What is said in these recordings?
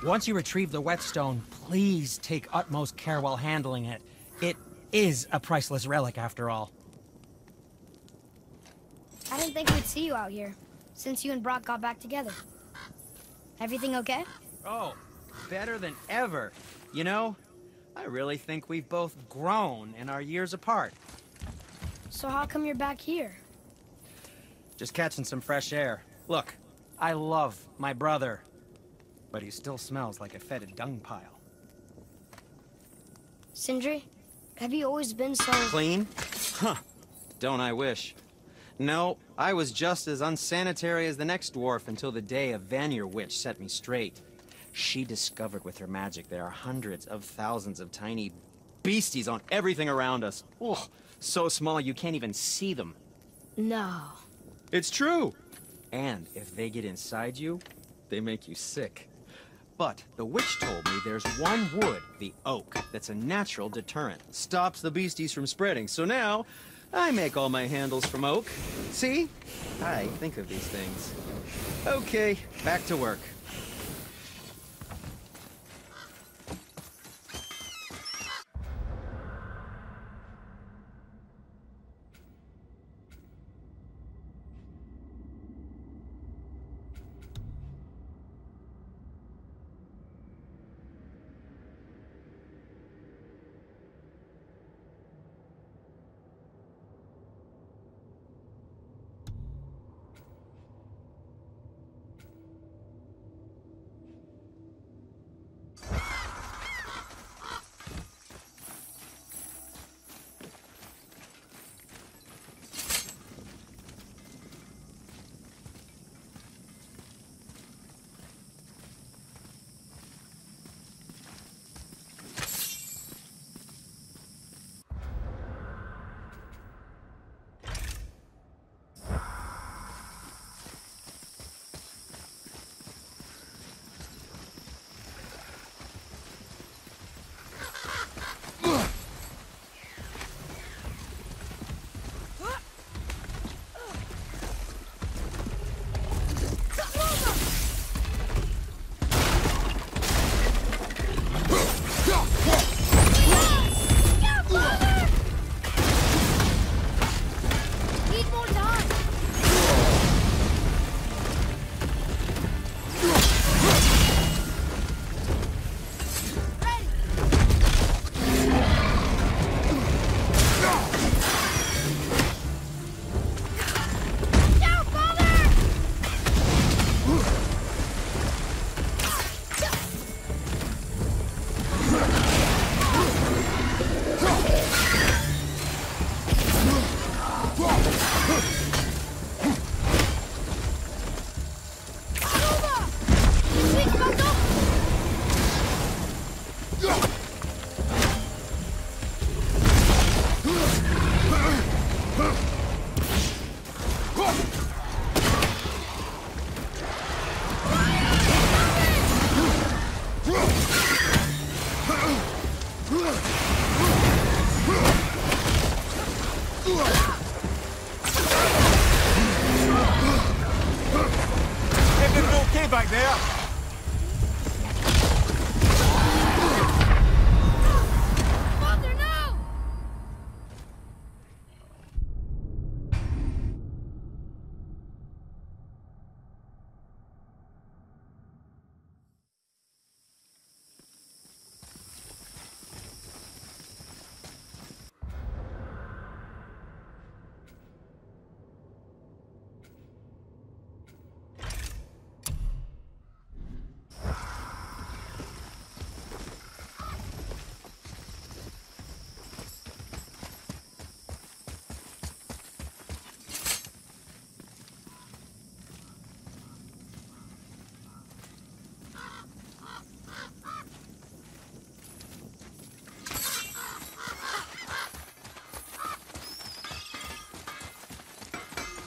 Once you retrieve the whetstone, please take utmost care while handling it. It is a priceless relic, after all. I didn't think we'd see you out here, since you and Brock got back together. Everything okay? Oh, better than ever. You know, I really think we've both grown in our years apart. So how come you're back here? Just catching some fresh air. Look, I love my brother, but he still smells like a fetid dung pile. Sindri, have you always been so... Clean? Huh. Don't I wish. No, I was just as unsanitary as the next dwarf until the day a Vanir witch set me straight. She discovered with her magic there are hundreds of thousands of tiny beasties on everything around us. Oh, so small you can't even see them. No. It's true. And if they get inside you, they make you sick. But the witch told me there's one wood, the oak, that's a natural deterrent. Stops the beasties from spreading. So now, I make all my handles from oak. See? I think of these things. Okay, back to work. Everything okay back there? Mother, no!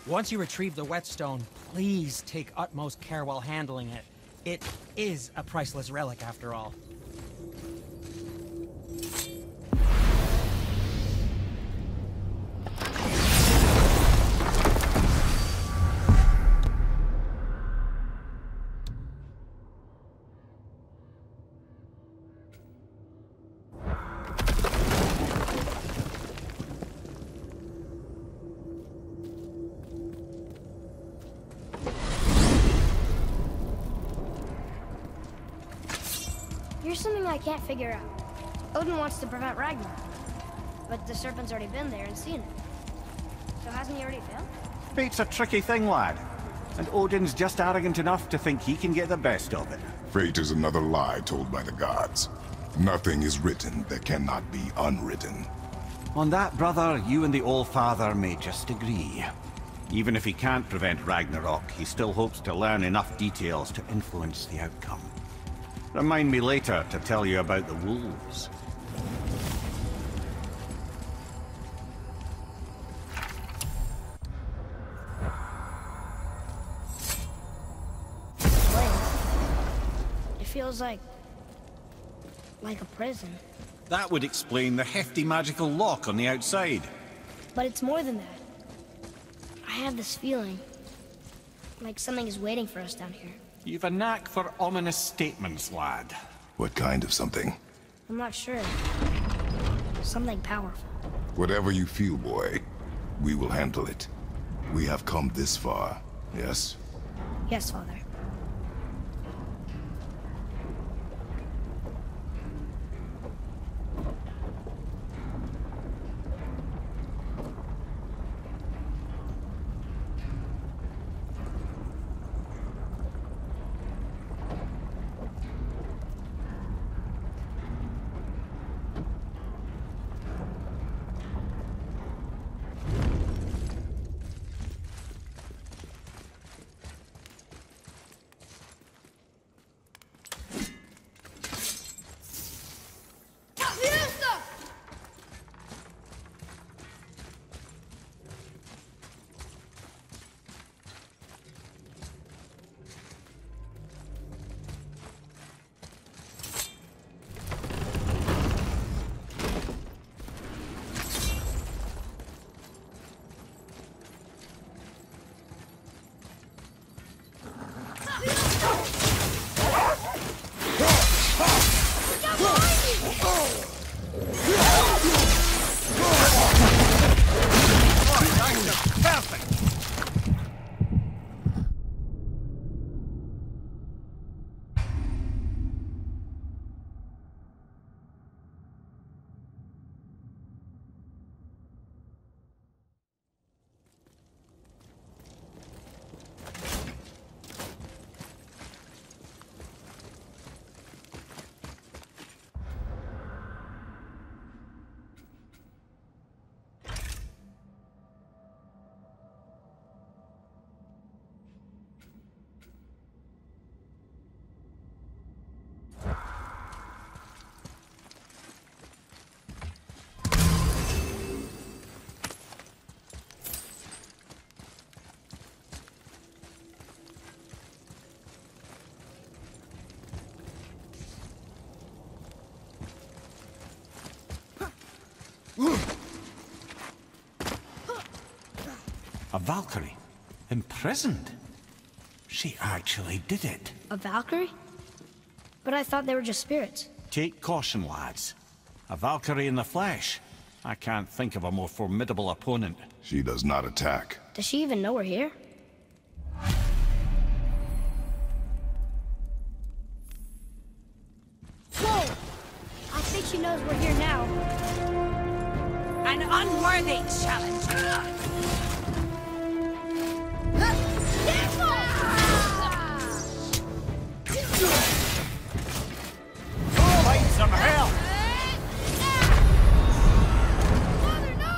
Once you retrieve the whetstone, please take utmost care while handling it. It is a priceless relic, after all. Here's something I can't figure out. Odin wants to prevent Ragnarok, but the serpent's already been there and seen it. So hasn't he already failed? Fate's a tricky thing, lad. And Odin's just arrogant enough to think he can get the best of it. Fate is another lie told by the gods. Nothing is written that cannot be unwritten. On that, brother, you and the All-Father may just agree. Even if he can't prevent Ragnarok, he still hopes to learn enough details to influence the outcome. Remind me later to tell you about the wolves. It feels like a prison. That would explain the hefty magical lock on the outside. But it's more than that. I have this feeling like something is waiting for us down here. You've a knack for ominous statements, lad. What kind of something? I'm not sure. Something powerful. Whatever you feel, boy, we will handle it. We have come this far, yes? Yes, Father. A Valkyrie? Imprisoned? She actually did it. A Valkyrie? But I thought they were just spirits. Take caution, lads. A Valkyrie in the flesh. I can't think of a more formidable opponent. She does not attack. Does she even know we're here? Whoa! I think she knows we're here now. An unworthy challenge. Find some help! Father, no!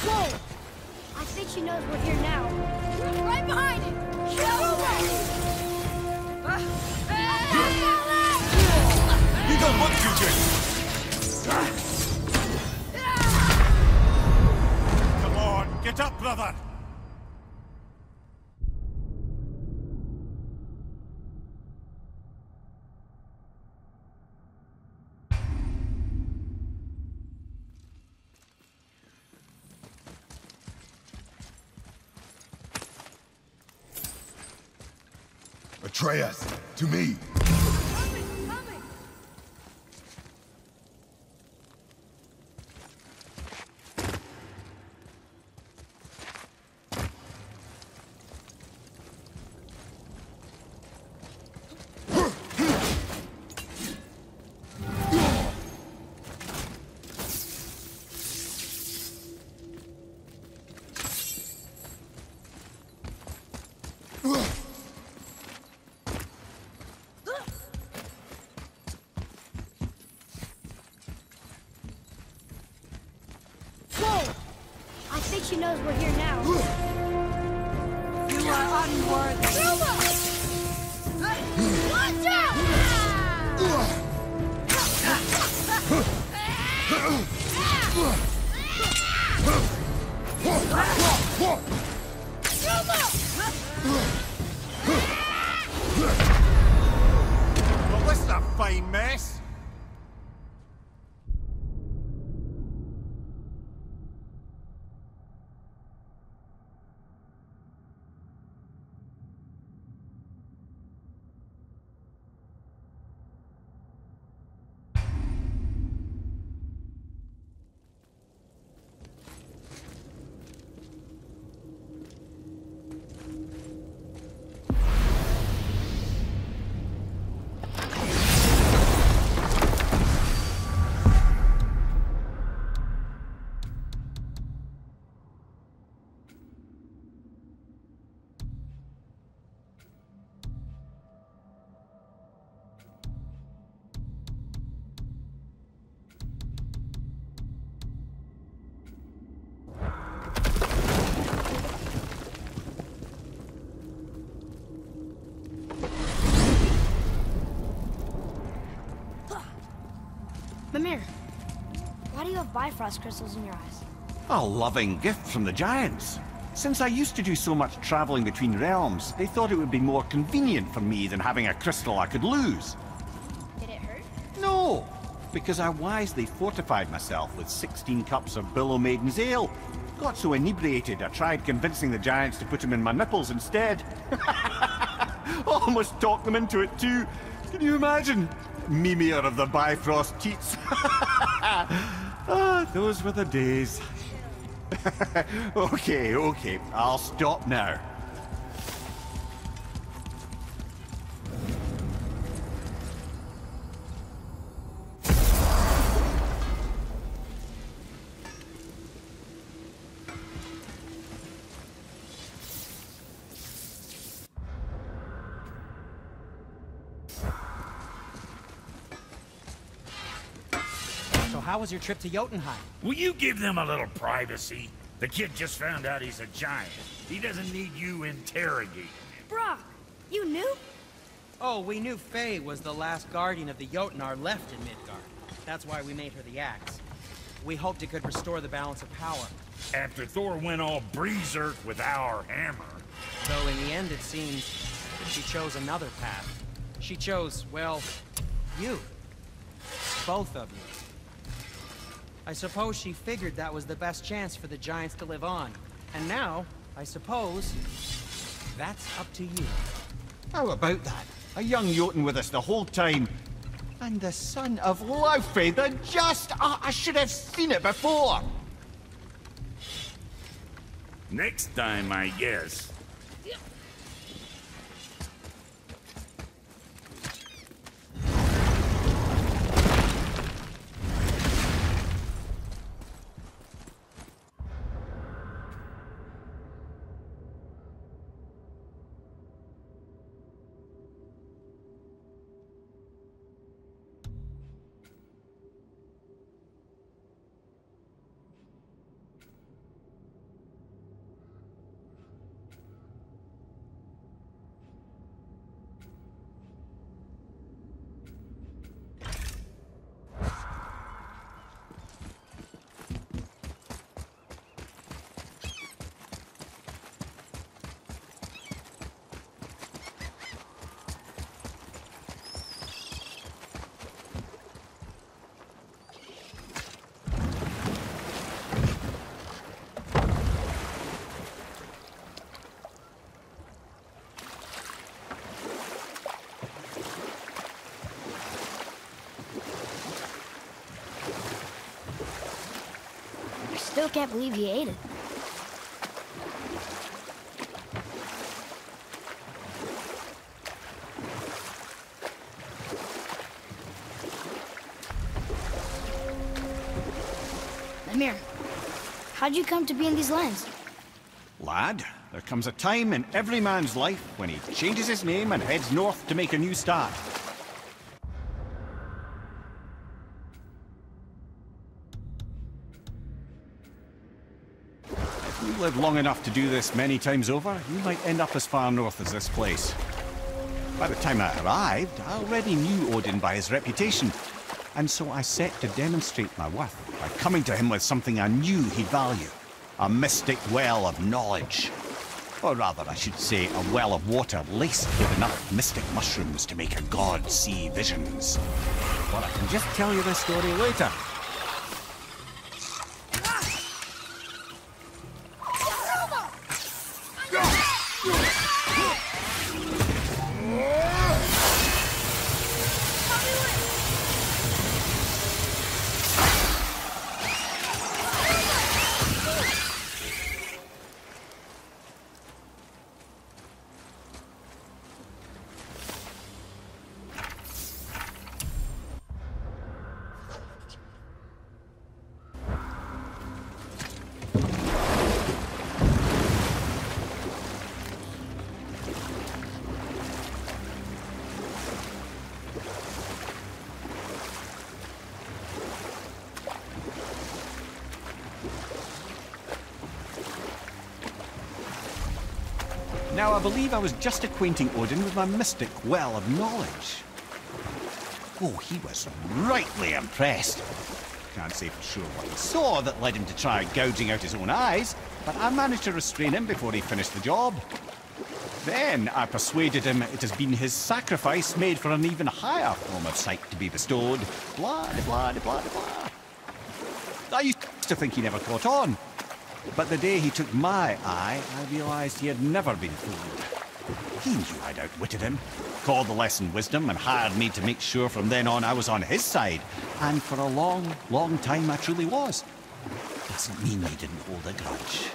Whoa! I think she knows we're here now. Right behind it! You don't want to, Jake! Come on, get up, brother! Atreus, to me! Coming! think she knows we're here now. You are unworthy. Watch out! Well, this is a fine mess. Mimir, why do you have Bifrost crystals in your eyes? A loving gift from the Giants. Since I used to do so much traveling between realms, they thought it would be more convenient for me than having a crystal I could lose. Did it hurt? No, because I wisely fortified myself with 16 cups of Billow Maiden's Ale. Got so inebriated, I tried convincing the Giants to put them in my nipples instead. Almost talked them into it too. Can you imagine? Mimir of the Bifrost teats. Ah, those were the days. Okay, I'll stop now. How was your trip to Jotunheim? Will you give them a little privacy? The kid just found out he's a giant. He doesn't need you interrogating him. Brock, you knew? Oh, we knew Faye was the last guardian of the Jotnar left in Midgard. That's why we made her the axe. We hoped it could restore the balance of power. After Thor went all berserk with our hammer. Though in the end it seems she chose another path. She chose, well, you. Both of you. I suppose she figured that was the best chance for the Giants to live on. And now, I suppose, that's up to you. How about that? A young Jotun with us the whole time. And the son of Laufey, the just... I should have seen it before! Next time, I guess. Still can't believe you ate it. Mimir, how'd you come to be in these lands? Lad, there comes a time in every man's life when he changes his name and heads north to make a new start. You live long enough to do this many times over, you might end up as far north as this place. By the time I arrived, I already knew Odin by his reputation, and so I set to demonstrate my worth by coming to him with something I knew he'd value. A mystic well of knowledge. Or rather, I should say, a well of water laced with enough mystic mushrooms to make a god see visions. But I can just tell you this story later. Now, I believe I was just acquainting Odin with my mystic well of knowledge. Oh, he was rightly impressed. Can't say for sure what he saw that led him to try gouging out his own eyes, but I managed to restrain him before he finished the job. Then I persuaded him it has been his sacrifice made for an even higher form of sight to be bestowed. Blah, blah, blah, blah, blah. I used to think he never caught on. But the day he took my eye, I realized he had never been fooled. He knew I'd outwitted him, called the lesson wisdom, and hired me to make sure from then on I was on his side. And for a long, long time I truly was. Doesn't mean he didn't hold a grudge.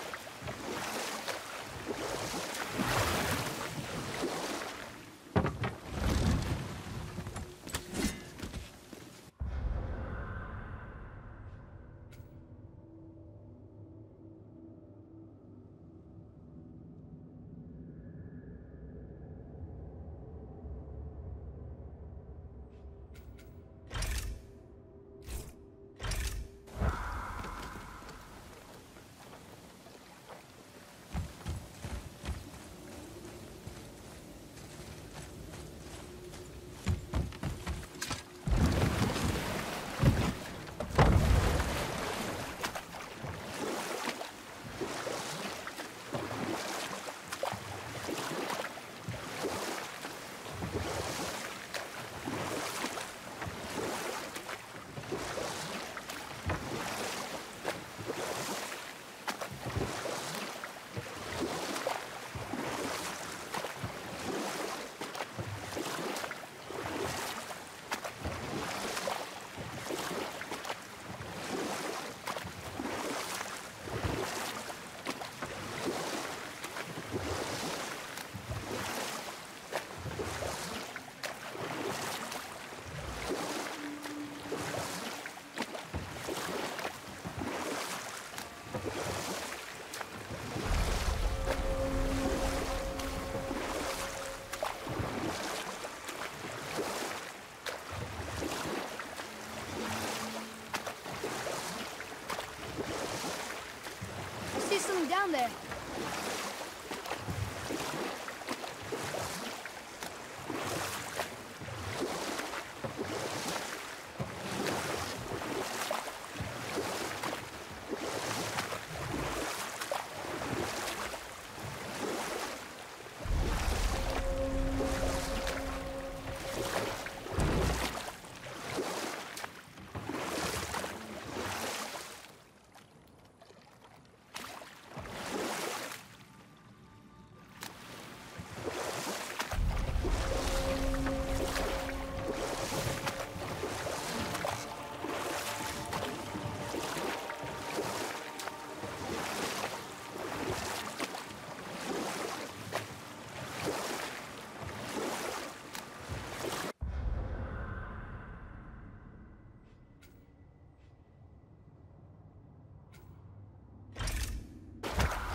Down there.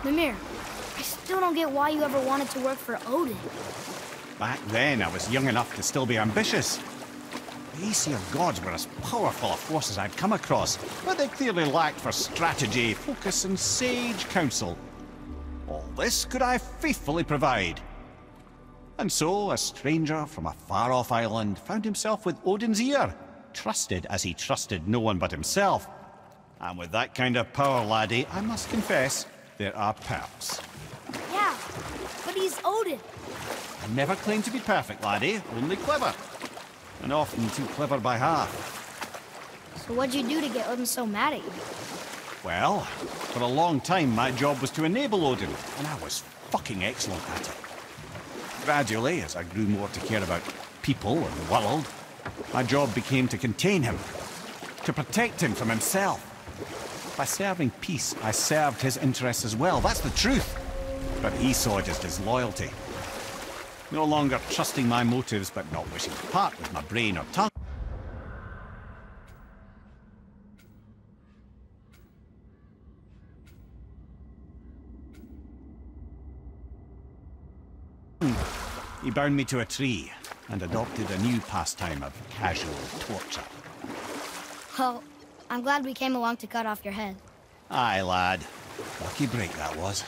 Mimir, I still don't get why you ever wanted to work for Odin. Back then, I was young enough to still be ambitious. The Aesir gods were as powerful a force as I'd come across, but they clearly lacked for strategy, focus, and sage counsel. All this could I faithfully provide. And so, a stranger from a far-off island found himself with Odin's ear, trusted as he trusted no one but himself. And with that kind of power, laddie, I must confess, there are perks. Yeah, but he's Odin. I never claimed to be perfect, laddie, only clever. And often too clever by half. So what'd you do to get Odin so mad at you? Well, for a long time my job was to enable Odin, and I was fucking excellent at it. Gradually, as I grew more to care about people and the world, my job became to contain him, to protect him from himself. By serving peace, I served his interests as well, that's the truth. But he saw just his loyalty. No longer trusting my motives, but not wishing to part with my brain or tongue. He bound me to a tree and adopted a new pastime of casual torture. Well, I'm glad we came along to cut off your head. Aye, lad. Lucky break that was.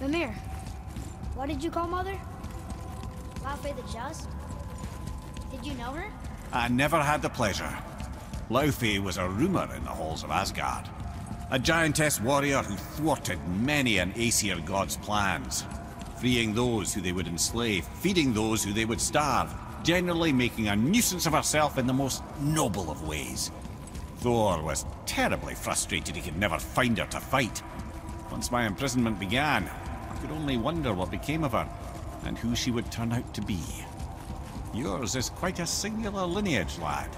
Mimir, what did you call Mother? Laufey the Just? Did you know her? I never had the pleasure. Laufey was a rumor in the halls of Asgard. A giantess warrior who thwarted many an Aesir god's plans. Freeing those who they would enslave, feeding those who they would starve, generally making a nuisance of herself in the most noble of ways. Thor was terribly frustrated he could never find her to fight. Once my imprisonment began, I could only wonder what became of her, and who she would turn out to be. Yours is quite a singular lineage, lad.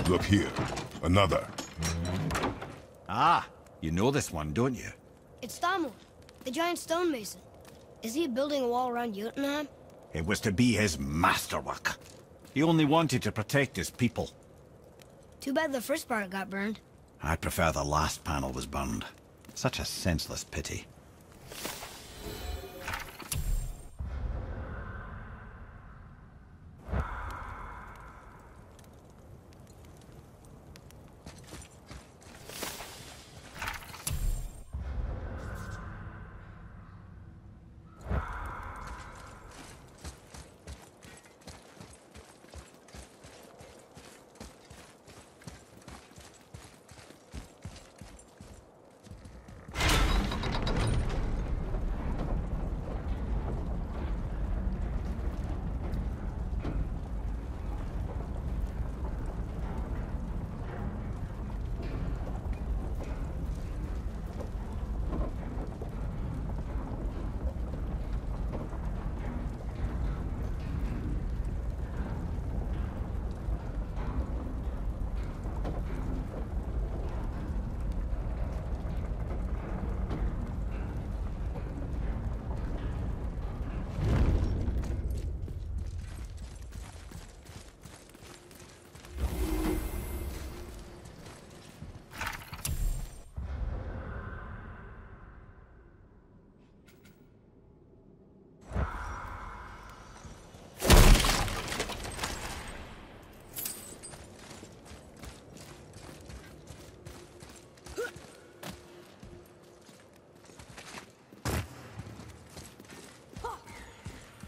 Look here. Another. Ah, you know this one, don't you? It's Thamur, the giant stonemason. Is he building a wall around Jotunheim? It was to be his masterwork. He only wanted to protect his people. Too bad the first part got burned. I prefer the last panel was burned. Such a senseless pity.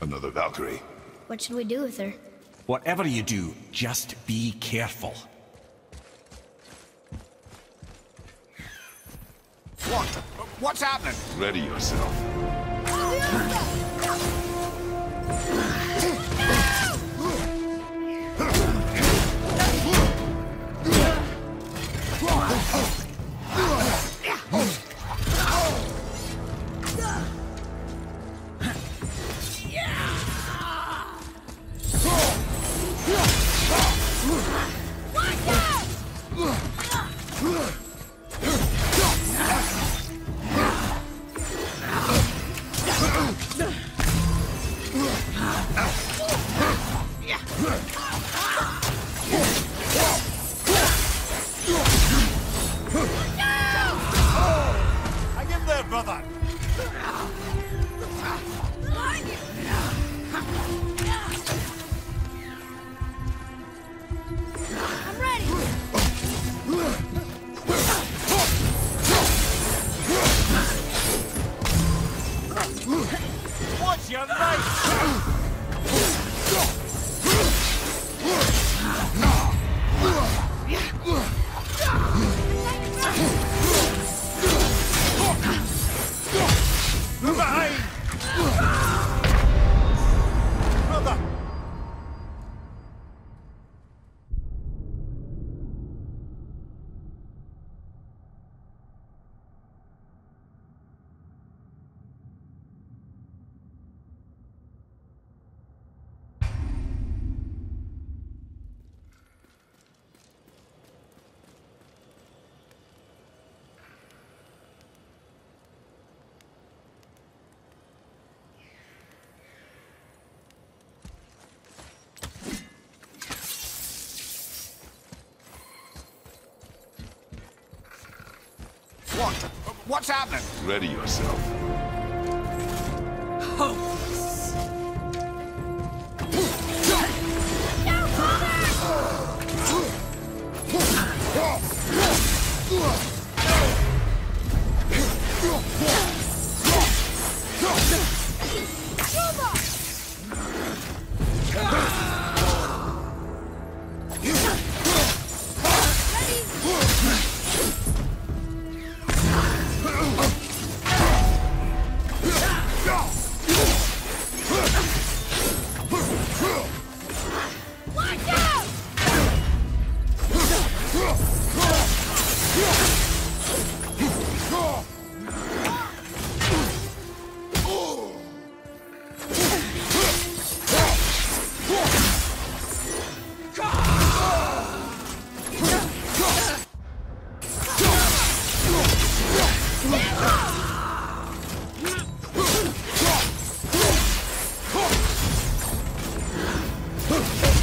Another Valkyrie. What should we do with her? Whatever you do, just be careful. What? What's happening? Ready yourself. Hang in there, brother. I'm ready! What's your name? From behind! Brother! What? What's happening? Ready yourself.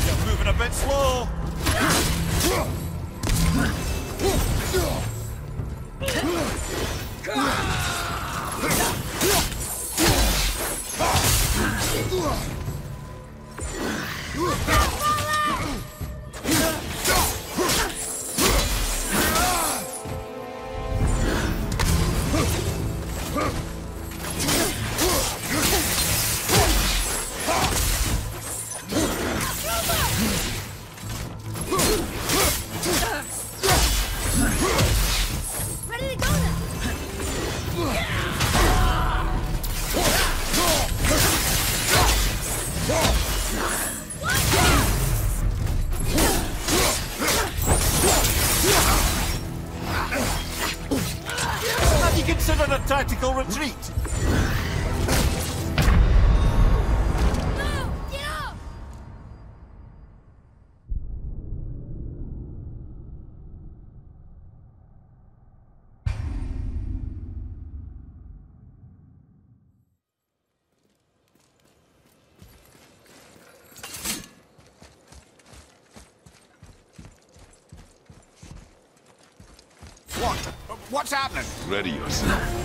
You're moving a bit slow. Ready to go now! Have you considered a tactical retreat? No! Get up! What? What's happening? Ready yourself.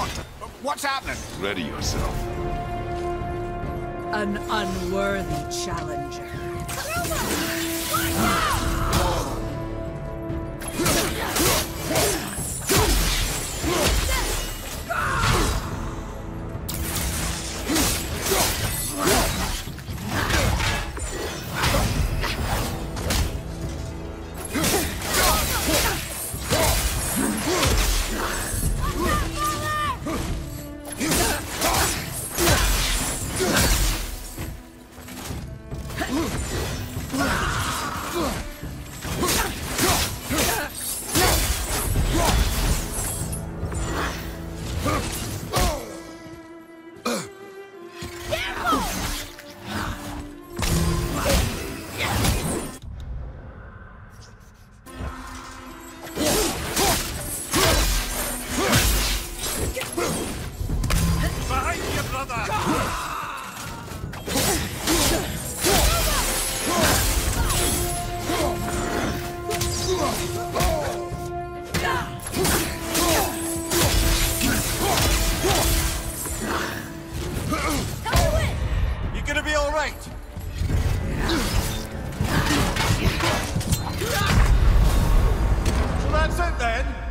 What? What's happening? Ready yourself. An unworthy challenger. Behind you, brother! You gonna be all right? So that's it then?